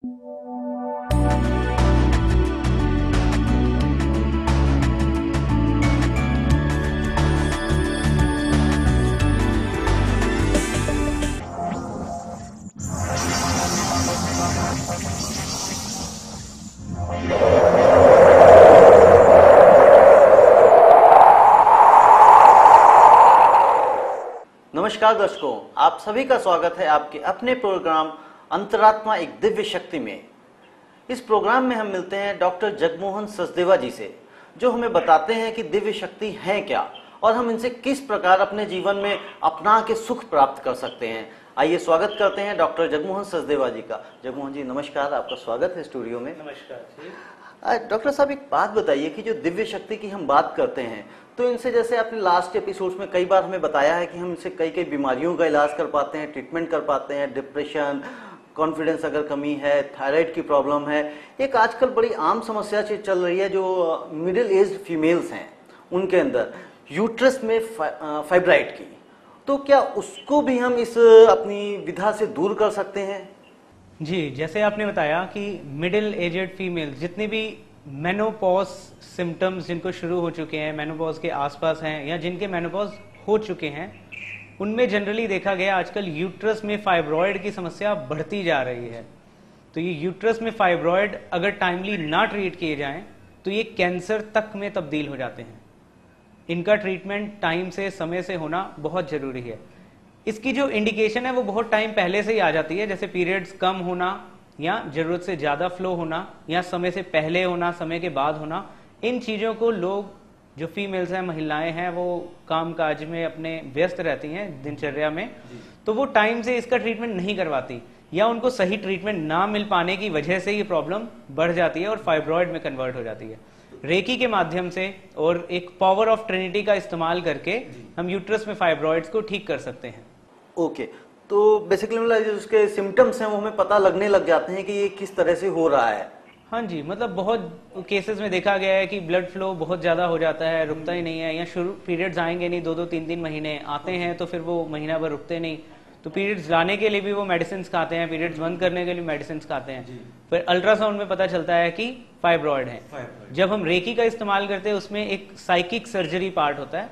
नमस्कार दर्शकों, आप सभी का स्वागत है आपके अपने प्रोग्राम अंतरात्मा एक दिव्य शक्ति में। इस प्रोग्राम में हम मिलते हैं डॉक्टर जगमोहन सचदेवा जी से, जो हमें बताते हैं कि दिव्य शक्ति है क्या और हम इनसे किस प्रकार अपने जीवन में अपना के सुख प्राप्त कर सकते हैं। आइए स्वागत करते हैं डॉक्टर जगमोहन सचदेवा जी का। जगमोहन जी नमस्कार, आपका स्वागत है स्टूडियो में। नमस्कार जी। डॉक्टर साहब एक बात बताइए कि जो दिव्य शक्ति की हम बात करते हैं तो इनसे, जैसे आपने लास्ट एपिसोड्स में कई बार हमें बताया है कि हम इनसे कई बीमारियों का इलाज कर पाते हैं, ट्रीटमेंट कर पाते हैं, डिप्रेशन, कॉन्फिडेंस अगर कमी है, थायराइड की प्रॉब्लम है। एक आजकल बड़ी आम समस्या चल रही है जो मिडिल एज फीमेल्स हैं उनके अंदर यूट्रस में फाइब्राइड की, तो क्या उसको भी हम इस अपनी विधा से दूर कर सकते हैं? जी, जैसे आपने बताया कि मिडिल एजेड फीमेल जितनी भी मेनोपॉज सिम्टम्स जिनको शुरू हो चुके हैं, मेनोपॉज के आसपास हैं या जिनके मेनोपॉज हो चुके हैं, उनमें जनरली देखा गया आजकल यूट्रस में फाइब्रॉयड की समस्या बढ़ती जा रही है। तो ये यूट्रस में फाइब्रॉयड अगर टाइमली ना ट्रीट किए जाएं तो ये कैंसर तक में तब्दील हो जाते हैं। इनका ट्रीटमेंट टाइम से, समय से होना बहुत जरूरी है। इसकी जो इंडिकेशन है वो बहुत टाइम पहले से ही आ जाती है, जैसे पीरियड्स कम होना या जरूरत से ज्यादा फ्लो होना या समय से पहले होना, समय के बाद होना। इन चीजों को लोग, जो फीमेल्स हैं, महिलाएं हैं, वो काम काज में अपने व्यस्त रहती हैं दिनचर्या में, तो वो टाइम से इसका ट्रीटमेंट नहीं करवाती या उनको सही ट्रीटमेंट ना मिल पाने की वजह से ये प्रॉब्लम बढ़ जाती है और फाइब्रॉयड में कन्वर्ट हो जाती है। रेकी के माध्यम से और एक पावर ऑफ ट्रिनिटी का इस्तेमाल करके हम यूट्रस में फाइब्रॉयड्स को ठीक कर सकते हैं। ओके, तो बेसिकली मतलब जो उसके सिम्टम्स हैं वो हमें पता लगने लग जाते हैं कि ये किस तरह से हो रहा है। हाँ जी, मतलब बहुत केसेस में देखा गया है कि ब्लड फ्लो बहुत ज्यादा हो जाता है, रुकता ही नहीं है, या शुरू पीरियड्स आएंगे नहीं, 2-2 3-3 महीने आते हैं तो फिर वो महीना भर रुकते नहीं, तो पीरियड्स लाने के लिए भी वो मेडिसिन खाते हैं, पीरियड्स बंद करने के लिए मेडिसिन खाते हैं। फिर अल्ट्रासाउंड में पता चलता है कि फाइब्रॉयड है। जब हम रेकी का इस्तेमाल करते हैं उसमें एक साइकिक सर्जरी पार्ट होता है,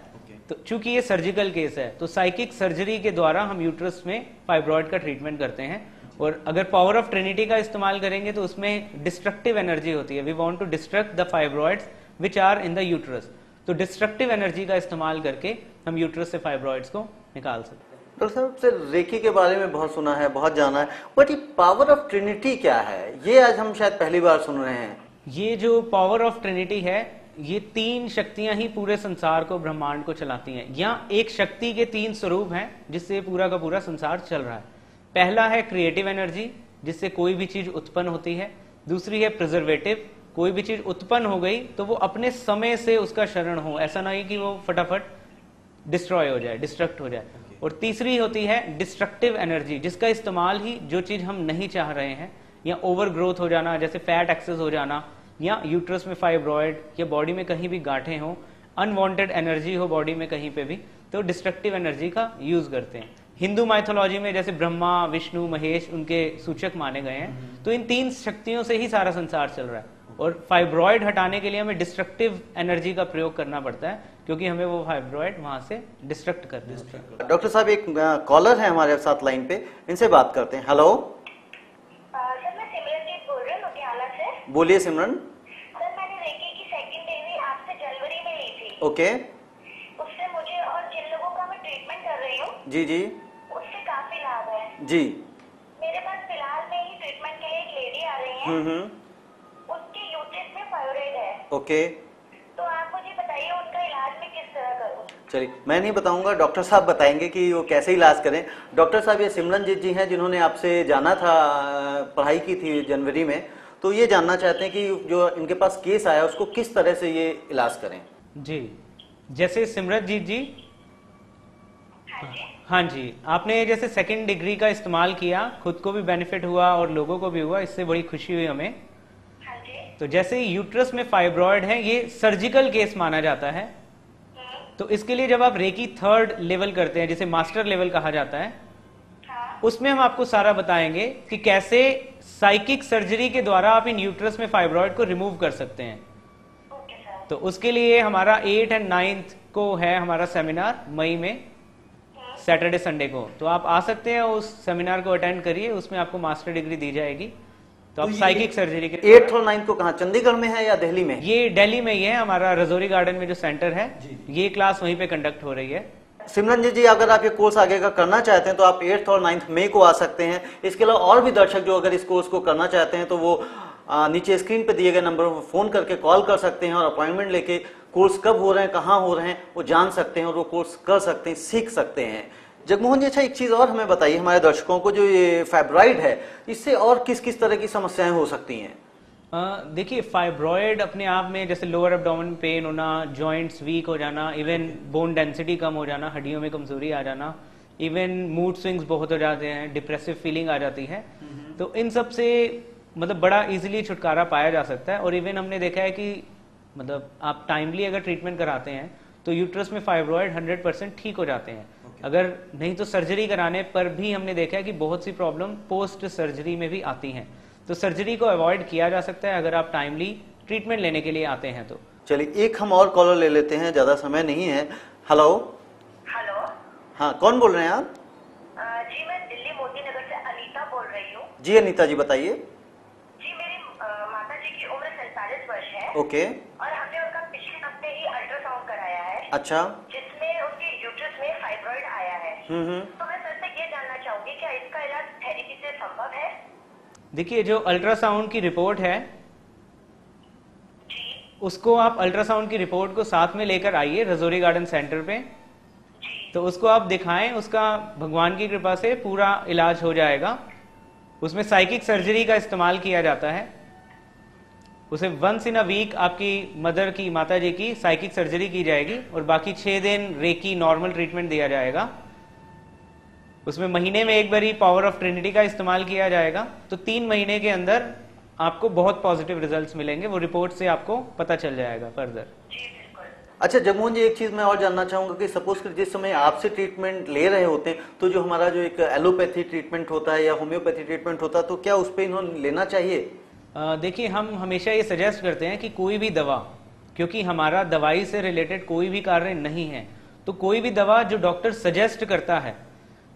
तो चूंकि ये सर्जिकल केस है तो साइकिक सर्जरी के द्वारा हम यूट्रस में फाइब्रॉयड का ट्रीटमेंट करते हैं। और अगर पावर ऑफ ट्रिनिटी का इस्तेमाल करेंगे तो उसमें डिस्ट्रक्टिव एनर्जी होती है। We want to destruct the fibroids which are in the uterus. तो डिस्ट्रक्टिव एनर्जी का इस्तेमाल करके हम यूट्रस से फाइब्रॉयड्स को निकाल सकते हैं। डॉक्टर साहब से रेकी के बारे में बहुत सुना है, बहुत जाना है, बट ये पावर ऑफ ट्रिनिटी क्या है, ये आज हम शायद पहली बार सुन रहे हैं। ये जो पावर ऑफ ट्रिनिटी है, ये 3 शक्तियां ही पूरे संसार को, ब्रह्मांड को चलाती हैं। या एक शक्ति के 3 स्वरूप हैं जिससे पूरा का पूरा संसार चल रहा है। पहला है क्रिएटिव एनर्जी, जिससे कोई भी चीज उत्पन्न होती है। दूसरी है प्रिजर्वेटिव, कोई भी चीज उत्पन्न हो गई तो वो अपने समय से उसका शरण हो, ऐसा नहीं कि वो फटाफट डिस्ट्रॉय हो जाए, डिस्ट्रक्ट हो जाए। और तीसरी होती है डिस्ट्रक्टिव एनर्जी, जिसका इस्तेमाल ही जो चीज हम नहीं चाह रहे हैं, या ओवर ग्रोथ हो जाना, जैसे फैट एक्सेस हो जाना, या यूट्रस में फाइब्रॉयड, या बॉडी में कहीं भी गांठें हो, अनवांटेड एनर्जी हो बॉडी में कहीं पे भी, तो डिस्ट्रक्टिव एनर्जी का यूज करते हैं। हिंदू माइथोलॉजी में जैसे ब्रह्मा, विष्णु, महेश उनके सूचक माने गए हैं। तो इन 3 शक्तियों से ही सारा संसार चल रहा है। और फाइब्रॉयड हटाने के लिए हमें डिस्ट्रक्टिव एनर्जी का प्रयोग करना पड़ता है, क्योंकि हमें वो फाइब्रॉयड वहां से डिस्ट्रक्ट कर देते हैं। डॉक्टर साहब एक कॉलर है हमारे साथ लाइन पे, इनसे बात करते हैं। हेलो सर, मैं सिमरनजीत बोल रही हूँ लुधियाना से। बोलिए सिमरन। सर, मैंने रेकी की सेकंड डिग्री आपसे जनवरी में ली थी। ओके। उससे मुझे और जिन लोगों का मैं ट्रीटमेंट कर रही हूँ, जी जी उससे काफी लाभ है जी। मेरे पास फिलहाल में ही ट्रीटमेंट के लिए एक लेडी आ रही है। उसके यूट्रस में फाइब्रॉयड है। ओके, तो आप मुझे बताइए उनका इलाज मैं किस तरह करूँ? चलिए मैं नहीं बताऊंगा, डॉक्टर साहब बताएंगे कि वो कैसे इलाज करें। डॉक्टर साहब ये सिमरनजीत जी हैं जिन्होंने आपसे जाना था, पढ़ाई की थी जनवरी में, तो ये जानना चाहते हैं कि जो इनके पास केस आया उसको किस तरह से ये इलाज करें। जी, जैसे सिमरनजीत जी, हाँ जी, आपने जैसे सेकंड डिग्री का इस्तेमाल किया, खुद को भी बेनिफिट हुआ और लोगों को भी हुआ, इससे बड़ी खुशी हुई हमें। हाँ जी। तो जैसे यूट्रस में फाइब्रॉयड है, ये सर्जिकल केस माना जाता है। तो इसके लिए जब आप रेकी 3rd लेवल करते हैं, जिसे मास्टर लेवल कहा जाता है, उसमें हम आपको सारा बताएंगे कि कैसे साइकिक सर्जरी के द्वारा आप इन यूट्रस में फाइब्रॉइड को रिमूव कर सकते हैं। Okay sir. तो उसके लिए हमारा 8 और 9 को है हमारा सेमिनार मई में, सैटरडे संडे को। तो आप आ सकते हैं, उस सेमिनार को अटेंड करिए, उसमें आपको मास्टर डिग्री दी जाएगी। तो आप साइकिक सर्जरी के 8th और 9th को कहाँ, चंडीगढ़ में है या दिल्ली में? ये दिल्ली में ही है, हमारा रजौरी गार्डन में जो सेंटर है, ये क्लास वहीं पे कंडक्ट हो रही है। सिमरन जी, अगर आप ये कोर्स आगे का करना चाहते हैं तो आप 8th और 9th मई को आ सकते हैं। इसके अलावा और भी दर्शक जो अगर इस कोर्स को करना चाहते हैं तो वो नीचे स्क्रीन पे दिए गए नंबर पर फोन करके कॉल कर सकते हैं और अपॉइंटमेंट लेके कोर्स कब हो रहे हैं, कहाँ हो रहे हैं, वो जान सकते हैं और वो कोर्स कर सकते हैं, सीख सकते हैं। जगमोहन जी, अच्छा एक चीज और हमें बताइए, हमारे दर्शकों को जो ये फाइब्रॉइड है, इससे और किस किस तरह की समस्याएं हो सकती हैं? देखिए, फाइब्रॉइड अपने आप में जैसे लोअर एब्डोमेन पेन होना, जॉइंट्स वीक हो जाना, इवन बोन डेंसिटी कम हो जाना, हड्डियों में कमजोरी आ जाना, इवन मूड स्विंग्स बहुत हो जाते हैं, डिप्रेसिव फीलिंग आ जाती है। तो इन सब से मतलब बड़ा इजीली छुटकारा पाया जा सकता है। और इवन हमने देखा है कि मतलब आप टाइमली अगर ट्रीटमेंट कराते हैं तो यूट्रस में फाइब्रॉइड 100% ठीक हो जाते हैं। अगर नहीं तो सर्जरी कराने पर भी हमने देखा है कि बहुत सी प्रॉब्लम पोस्ट सर्जरी में भी आती हैं। तो सर्जरी को अवॉइड किया जा सकता है अगर आप टाइमली ट्रीटमेंट लेने के लिए आते हैं तो। चलिए एक हम और कॉलर ले लेते हैं, ज्यादा समय नहीं है। हेलो। हेलो। हाँ, कौन बोल रहे हैं आप? जी मैं दिल्ली मोती नगर से अनीता बोल रही हूँ। जी अनीता जी, बताइए। जी मेरी माता जी की उम्र 47 वर्ष है। ओके। और हमने उनका पिछले हफ्ते ही अल्ट्रासाउंड कराया है। अच्छा। जिसमें उनके यूट्रस में फाइब्रॉइड आया है। तो मैं सर से ये जानना चाहूंगी क्या इसका इलाज थेरेपी से संभव है? देखिए, जो अल्ट्रासाउंड की रिपोर्ट है उसको आप अल्ट्रासाउंड की रिपोर्ट को साथ में लेकर आइए रजौरी गार्डन सेंटर पे। तो उसको आप दिखाएं, उसका भगवान की कृपा से पूरा इलाज हो जाएगा। उसमें साइकिक सर्जरी का इस्तेमाल किया जाता है। उसे वंस इन अ वीक आपकी मदर की, माता जी की साइकिक सर्जरी की जाएगी और बाकी 6 दिन रेकी नॉर्मल ट्रीटमेंट दिया जाएगा। उसमें महीने में एक बारी पावर ऑफ ट्रिनिटी का इस्तेमाल किया जाएगा। तो 3 महीने के अंदर आपको बहुत पॉजिटिव रिजल्ट्स मिलेंगे, वो रिपोर्ट से आपको पता चल जाएगा फर्दर। अच्छा जगमोहन जी, एक चीज मैं और जानना चाहूंगा कि सपोज कर जिस समय आपसे ट्रीटमेंट ले रहे होते हैं तो जो हमारा जो एक एलोपैथी ट्रीटमेंट होता है या होम्योपैथी ट्रीटमेंट होता है, तो क्या उस पर इन्होंने लेना चाहिए? देखिए, हम हमेशा ये सजेस्ट करते हैं कि कोई भी दवा, क्योंकि हमारा दवाई से रिलेटेड कोई भी कार्य नहीं है, तो कोई भी दवा जो डॉक्टर सजेस्ट करता है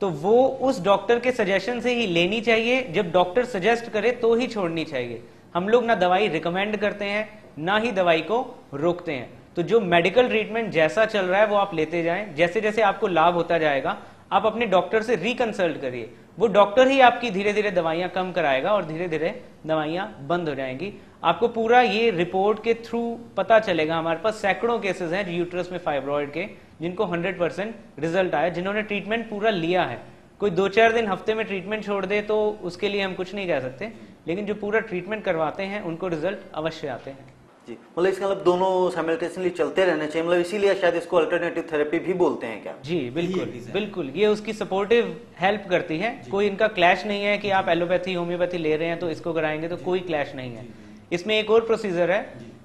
तो वो उस डॉक्टर के सजेशन से ही लेनी चाहिए। जब डॉक्टर सजेस्ट करे तो ही छोड़नी चाहिए। हम लोग ना दवाई रिकमेंड करते हैं ना ही दवाई को रोकते हैं। तो जो मेडिकल ट्रीटमेंट जैसा चल रहा है वो आप लेते जाएं। जैसे जैसे आपको लाभ होता जाएगा आप अपने डॉक्टर से रिकंसल्ट करिए। वो डॉक्टर ही आपकी धीरे धीरे दवाइयां कम कराएगा और धीरे धीरे दवाइयां बंद हो जाएंगी। आपको पूरा ये रिपोर्ट के थ्रू पता चलेगा। हमारे पास सैकड़ों केसेस हैं यूट्रस में फाइब्रॉइड के जिनको 100% रिजल्ट आया, जिन्होंने ट्रीटमेंट पूरा लिया है। कोई 2-4 दिन हफ्ते में ट्रीटमेंट छोड़ दे तो उसके लिए हम कुछ नहीं कह सकते, लेकिन जो पूरा ट्रीटमेंट करवाते हैं उनको रिजल्ट अवश्य आते हैं। जी, मतलब इसका मतलब दोनों साइमल्टेनियसली चलते रहने चाहिए, मतलब इसीलिए शायद इसको अल्टरनेटिव थेरेपी भी बोलते हैं क्या? जी बिल्कुल बिल्कुल, ये उसकी सपोर्टिव हेल्प करती है। कोई इनका क्लैश नहीं है कि आप एलोपैथी होम्योपैथी ले रहे हैं तो इसको कराएंगे, तो कोई क्लैश नहीं है। इसमें एक और प्रोसीजर है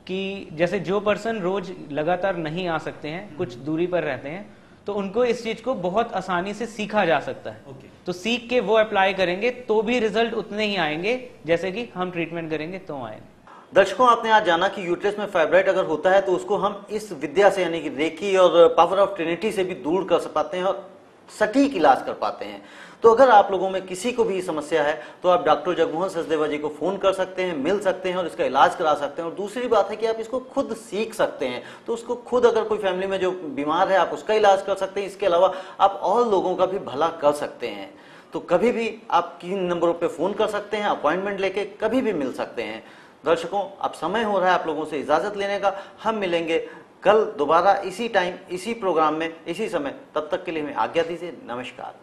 कि जैसे जो पर्सन रोज लगातार नहीं आ सकते हैं, कुछ दूरी पर रहते हैं, तो उनको इस चीज को बहुत आसानी से सीखा जा सकता है। तो सीख के वो अप्लाई करेंगे तो भी रिजल्ट उतने ही आएंगे जैसे कि हम ट्रीटमेंट करेंगे तो आएंगे। दर्शकों, आपने आज जाना कि यूट्रस में फाइब्रॉइड अगर होता है तो उसको हम इस विद्या से यानी कि रेकी और पावर ऑफ ट्रिनिटी से भी दूर कर पाते हैं और सटीक इलाज कर पाते हैं। तो अगर आप लोगों में किसी को भी समस्या है तो आप डॉक्टर जगमोहन सचदेवा जी को फोन कर सकते हैं, मिल सकते हैं और इसका इलाज करा सकते हैं। और दूसरी बात है कि आप इसको खुद सीख सकते हैं। तो उसको खुद, अगर कोई फैमिली में जो बीमार है, आप उसका इलाज कर सकते हैं। इसके अलावा आप और लोगों का भी भला कर सकते हैं। तो कभी भी आप 3 नंबरों पर फोन कर सकते हैं, अपॉइंटमेंट लेके कभी भी मिल सकते हैं। दर्शकों, अब समय हो रहा है आप लोगों से इजाजत लेने का। हम मिलेंगे कल दोबारा इसी टाइम, इसी प्रोग्राम में, इसी समय। तब तक के लिए हमें आज्ञा दीजिए। नमस्कार।